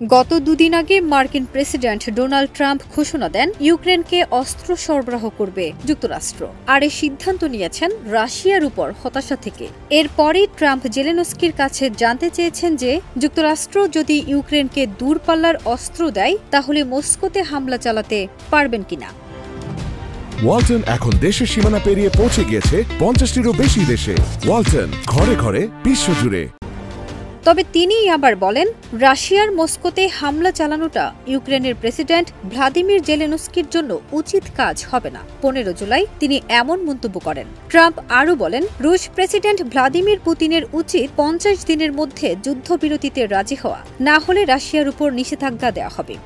গত দুদিন আগে মার্কিন প্রেসিডেন্ট ডোনাল্ড ট্রাম্প ঘোষণা দেন ইউক্রেনকে অস্ত্র সরবরাহ করবে যুক্তরাষ্ট্র। আর এই সিদ্ধান্ত নিয়েছেন রাশিয়ার উপর হতাশা থেকে। এরপরই ট্রাম্প জেলেনস্কির কাছে জানতে চেয়েছেন যে যুক্তরাষ্ট্র যদি ইউক্রেনকে দূরপাল্লার অস্ত্র দেয় তাহলে মস্কোতে হামলা চালাতে পারবেন কিনা। ওয়ালটন এখন দেশের সীমানা পেরিয়ে পৌঁছে গিয়েছে 50টিরও বেশি দেশে। ওয়ালটন, ঘরে ঘরে বিশ্বজুড়ে। তবে তিনিই আবার বলেন রাশিয়ার মস্কোতে হামলা চালানোটা ইউক্রেনের প্রেসিডেন্ট ভ্লাদিমির জেলেনস্কির জন্য উচিত কাজ হবে না। 15 জুলাই তিনি এমন মন্তব্য করেন। ট্রাম্প আরও বলেন রুশ প্রেসিডেন্ট ভ্লাদিমির পুতিনের উচিত 50 দিনের মধ্যে যুদ্ধবিরতিতে রাজি হওয়া, না হলে রাশিয়ার উপর নিষেধাজ্ঞা দেওয়া হবে।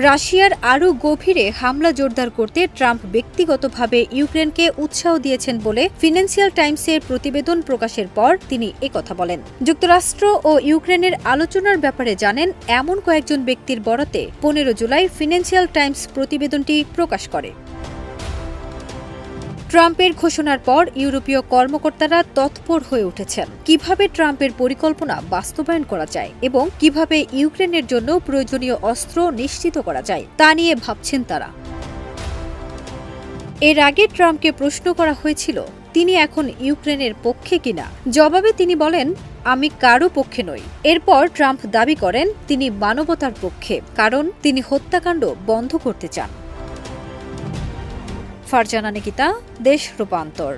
রাশিয়ার আরও গভীরে হামলা জোরদার করতে ট্রাম্প ব্যক্তিগতভাবে ইউক্রেনকে উৎসাহ দিয়েছেন বলে ফিনান্সিয়াল টাইমসের প্রতিবেদন প্রকাশের পর তিনি একথা বলেন। যুক্তরাষ্ট্র ও ইউক্রেনের আলোচনার ব্যাপারে জানেন এমন কয়েকজন ব্যক্তির বরাতে 15 জুলাই ফিনান্সিয়াল টাইমস প্রতিবেদনটি প্রকাশ করে। ট্রাম্পের ঘোষণার পর ইউরোপীয় কর্মকর্তারা তৎপর হয়ে উঠেছেন কিভাবে ট্রাম্পের পরিকল্পনা বাস্তবায়ন করা যায় এবং কিভাবে ইউক্রেনের জন্য প্রয়োজনীয় অস্ত্র নিশ্চিত করা যায় তা নিয়ে ভাবছেন তারা। এর আগে ট্রাম্পকে প্রশ্ন করা হয়েছিল তিনি এখন ইউক্রেনের পক্ষে কিনা। জবাবে তিনি বলেন আমি কারো পক্ষে নই। এরপর ট্রাম্প দাবি করেন তিনি মানবতার পক্ষে, কারণ তিনি হত্যাকাণ্ড বন্ধ করতে চান। ফারজানা নিকিতা, দেশ রূপান্তর।